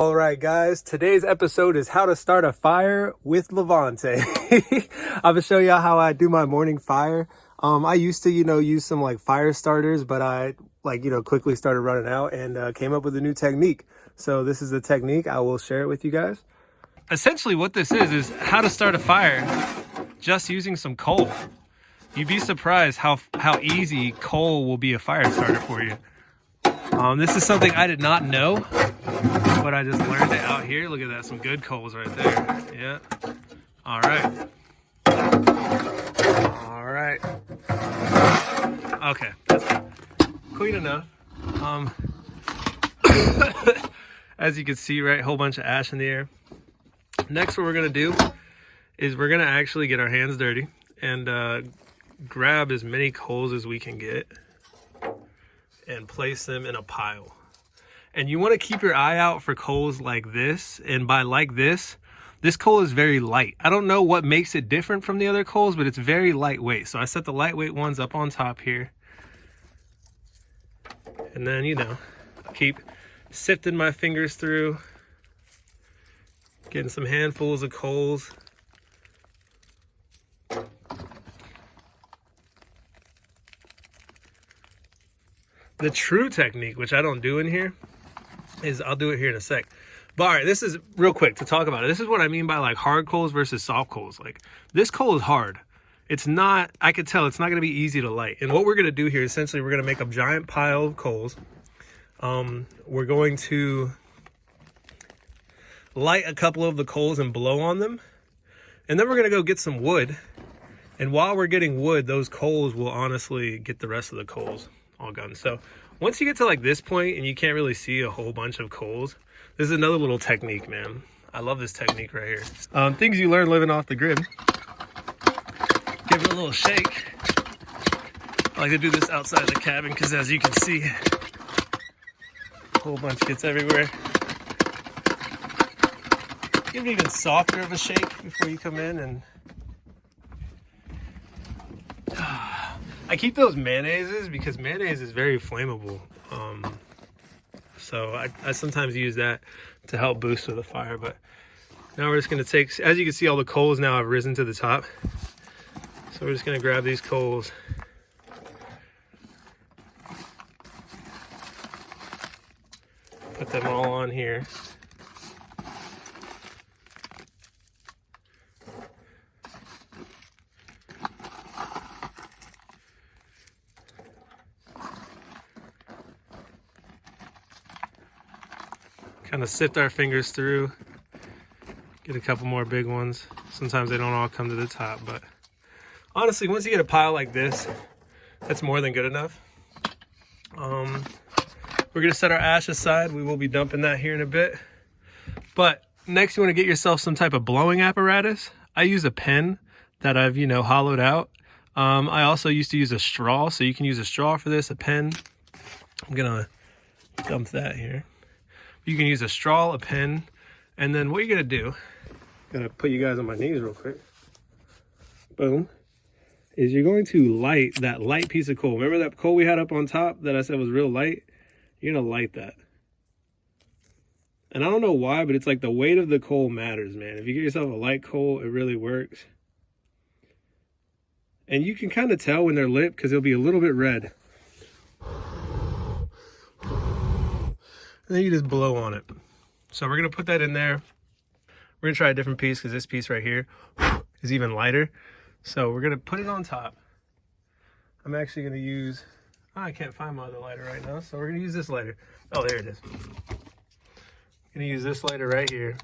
All right, guys, today's episode is how to start a fire with Levante. I'm gonna show y'all how I do my morning fire. I used to, use some like fire starters, but I quickly started running out and came up with a new technique. So this is the technique. I will share it with you guys. Essentially what this is how to start a fire just using some coal. You'd be surprised how easy coal will be a fire starter for you. This is something I did not know, but I just learned it out here. Look at that, some good coals right there. Yeah. All right. All right. Okay, that's clean enough. As you can see, right, a whole bunch of ash in the air. Next, what we're gonna do is we're gonna actually get our hands dirty and grab as many coals as we can get and place them in a pile. And you want to keep your eye out for coals like this. And by like this coal is very light. I don't know what makes it different from the other coals, but it's very lightweight. So I set the lightweight ones up on top here. And then, keep sifting my fingers through, getting some handfuls of coals. The true technique, which I don't do in here, is I'll do it here in a sec. But all right, this is real quick to talk about it. This is what I mean by like hard coals versus soft coals. Like this coal is hard. It's not, I could tell it's not gonna be easy to light. And what we're gonna do here, essentially, we're gonna make a giant pile of coals. We're going to light a couple of the coals and blow on them. And then we're gonna go get some wood. And while we're getting wood, those coals will honestly get the rest of the coals all gone. So once you get to like this point and you can't really see a whole bunch of coals, this is another little technique, man. I love this technique right here. Things you learn living off the grid. Give it a little shake. I like to do this outside the cabin because, as you can see, a whole bunch gets everywhere. Give it even softer of a shake before you come in. And I keep those mayonnaises because mayonnaise is very flammable. So I sometimes use that to help boost with the fire. But now we're just gonna take, as you can see, all the coals now have risen to the top. So we're just gonna grab these coals. Put them all on here. Kind of sift our fingers through, get a couple more big ones. Sometimes they don't all come to the top, but honestly, once you get a pile like this, that's more than good enough. We're gonna set our ash aside. We will be dumping that here in a bit. But next, you wanna get yourself some type of blowing apparatus. I use a pen that I've, hollowed out. I also used to use a straw, so you can use a straw for this, a pen. I'm gonna dump that here. You can use a straw, a pen, and then what you're gonna do, gonna put you guys on my knees real quick. Boom. Is you're going to light that light piece of coal. Remember that coal we had up on top that I said was real light? You're gonna light that. And I don't know why, but it's like the weight of the coal matters, man. If you get yourself a light coal, it really works. And you can kind of tell when they're lit because it'll be a little bit red. And then you just blow on it. So we're gonna put that in there. We're gonna try a different piece because this piece right here is even lighter. So we're gonna put it on top. I'm actually gonna use, I can't find my other lighter right now. So we're gonna use this lighter. Oh, there it is. Gonna use this lighter right here.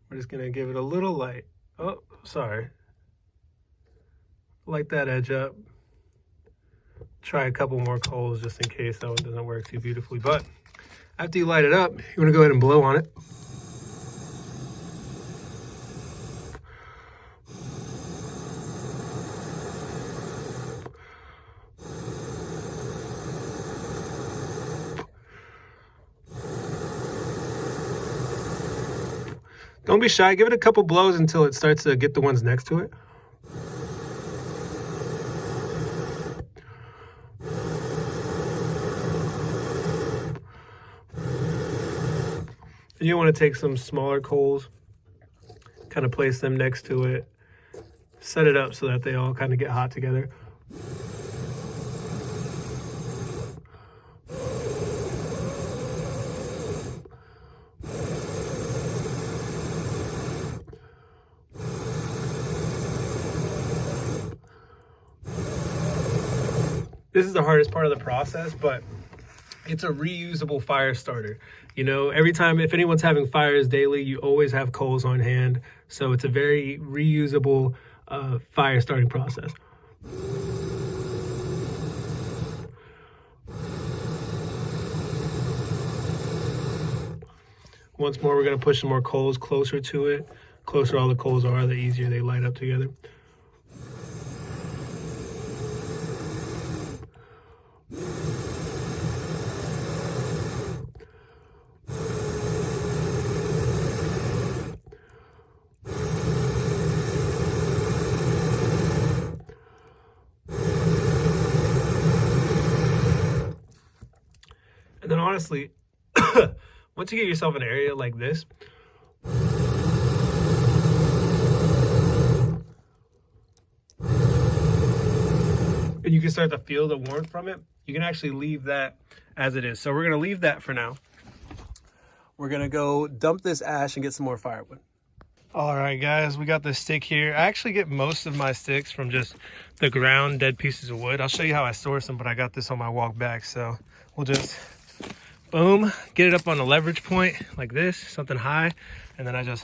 We're just gonna give it a little light. Oh, sorry. Light that edge up. Try a couple more coals just in case that one doesn't work too beautifully. But after you light it up, you want to go ahead and blow on it. Don't be shy. Give it a couple blows until it starts to get the ones next to it. You want to take some smaller coals, kind of place them next to it, set it up so that they all kind of get hot together. This is the hardest part of the process, but it's a reusable fire starter. You know, every time, if anyone's having fires daily, you always have coals on hand. So it's a very reusable fire starting process. Once more, we're gonna push some more coals closer to it. Closer all the coals are, the easier they light up together. And then honestly, once you get yourself an area like this, and you can start to feel the warmth from it, you can actually leave that as it is. So we're gonna leave that for now. We're gonna go dump this ash and get some more firewood. All right, guys, we got this stick here. I actually get most of my sticks from just the ground, dead pieces of wood. I'll show you how I source them, but I got this on my walk back. So we'll just, boom, get it up on a leverage point like this, something high, and then I just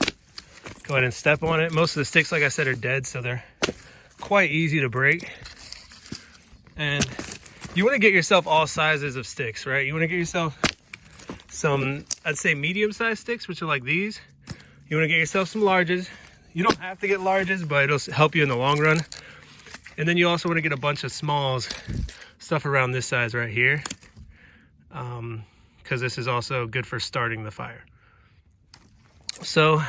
go ahead and step on it. Most of the sticks, like I said, are dead, so they're quite easy to break. And you want to get yourself all sizes of sticks, right? You want to get yourself some, I'd say medium-sized sticks, which are like these. You want to get yourself some larges. You don't have to get larges, but it'll help you in the long run. And then you also want to get a bunch of smalls, stuff around this size right here, because this is also good for starting the fire. So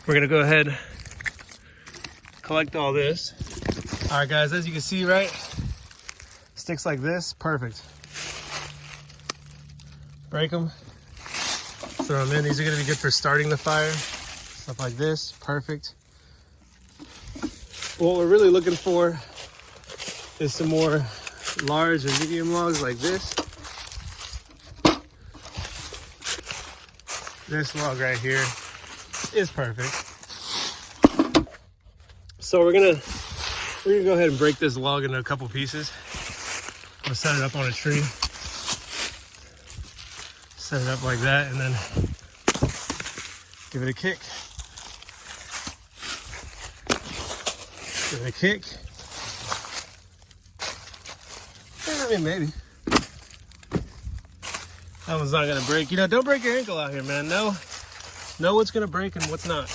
we're gonna go ahead, collect all this. All right, guys, as you can see, right, sticks like this, perfect. Break them, throw them in. These are gonna be good for starting the fire. Stuff like this, perfect. What we're really looking for is some more large and medium logs like this. This log right here is perfect. So we're gonna go ahead and break this log into a couple pieces. We'll set it up on a tree. Set it up like that, and then give it a kick. Give it a kick. I mean, maybe. That one's not gonna break. You know, don't break your ankle out here, man. Know what's gonna break and what's not.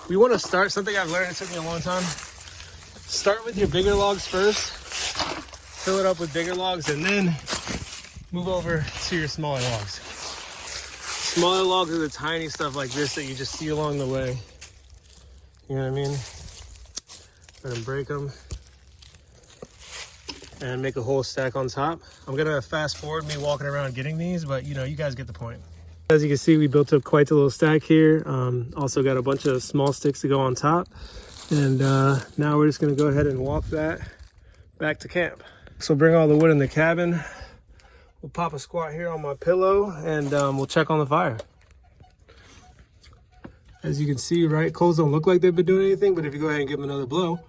We wanna start, something I've learned, it took me a long time. Start with your bigger logs first. Fill it up with bigger logs, and then move over to your smaller logs. Smaller logs are the tiny stuff like this that you just see along the way. You know what I mean? Let them break them and make a whole stack on top. I'm gonna fast forward me walking around getting these, but you know, you guys get the point. As you can see, we built up quite a little stack here. Also got a bunch of small sticks to go on top. And now we're just gonna go ahead and walk that back to camp. So bring all the wood in the cabin. We'll pop a squat here on my pillow, and we'll check on the fire. As you can see, right, coals don't look like they've been doing anything, but if you go ahead and give them another blow,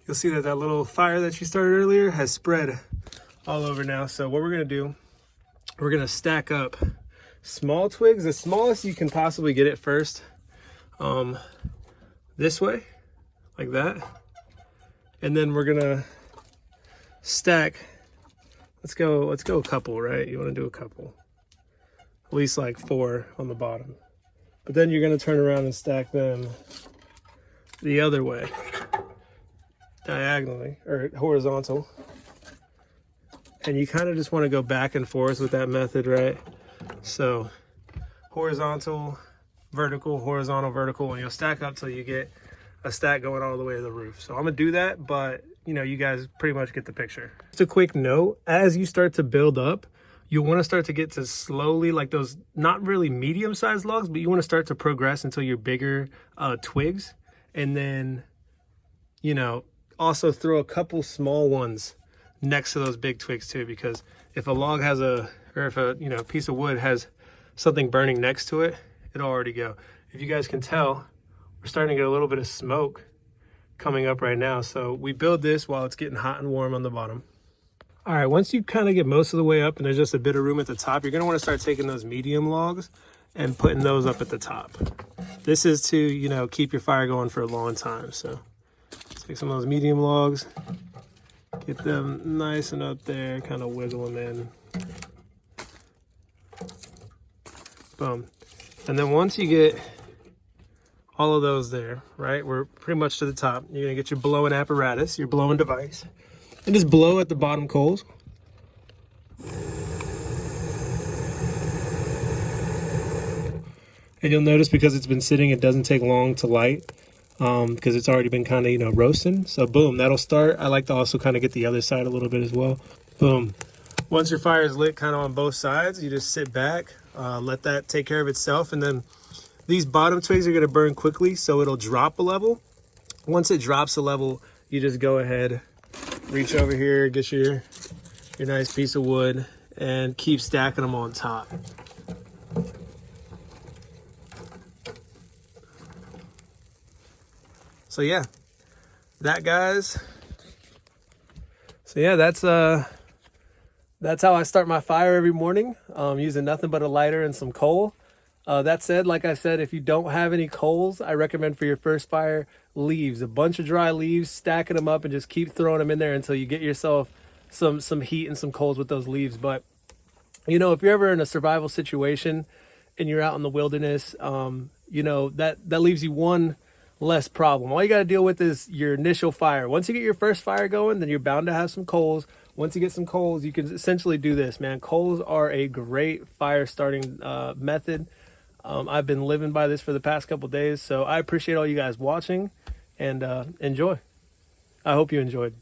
you'll see that that little fire that you started earlier has spread all over now. So what we're gonna do, we're gonna stack up small twigs, the smallest you can possibly get it first, this way, like that. And then we're gonna stack, let's go a couple, right? You wanna do a couple, at least like 4 on the bottom. But then you're gonna turn around and stack them the other way, diagonally or horizontal. And you kind of just want to go back and forth with that method, right? So horizontal, vertical, horizontal, vertical, and you'll stack up till you get a stack going all the way to the roof. So I'm gonna do that, but you know, you guys pretty much get the picture. Just a quick note, as you start to build up, you want to start to get to slowly, like those not really medium-sized logs, but you want to start to progress until you're bigger twigs. And then, you know, also throw a couple small ones next to those big twigs too, because if a log has or if a, you know, piece of wood has something burning next to it, it'll already go. If you guys can tell, we're starting to get a little bit of smoke coming up right now. So we build this while it's getting hot and warm on the bottom. All right, once you kind of get most of the way up and there's just a bit of room at the top, you're gonna wanna start taking those medium logs and putting those up at the top. This is to, you know, keep your fire going for a long time. So take some of those medium logs, get them nice and up there, kind of wiggle them in. Boom. And then once you get all of those there, right, we're pretty much to the top. You're gonna get your blowing apparatus, your blowing device, and just blow at the bottom coals. And you'll notice because it's been sitting, it doesn't take long to light because it's already been kind of, you know, roasting. So boom, that'll start. I like to also kind of get the other side a little bit as well. Boom. Once your fire is lit kind of on both sides, you just sit back, let that take care of itself. And then these bottom twigs are gonna burn quickly, so it'll drop a level. Once it drops a level, you just go ahead, reach over here, get your nice piece of wood, and keep stacking them on top. So yeah, that guys. So yeah, that's how I start my fire every morning, using nothing but a lighter and some coal. That said, like I said, if you don't have any coals, I recommend for your first fire, leaves, a bunch of dry leaves, stacking them up and just keep throwing them in there until you get yourself some heat and some coals with those leaves. But, you know, if you're ever in a survival situation and you're out in the wilderness, you know, that leaves you one less problem. All you got to deal with is your initial fire. Once you get your first fire going, then you're bound to have some coals. Once you get some coals, you can essentially do this, man. Coals are a great fire starting method. I've been living by this for the past couple days, so I appreciate all you guys watching, and enjoy. I hope you enjoyed.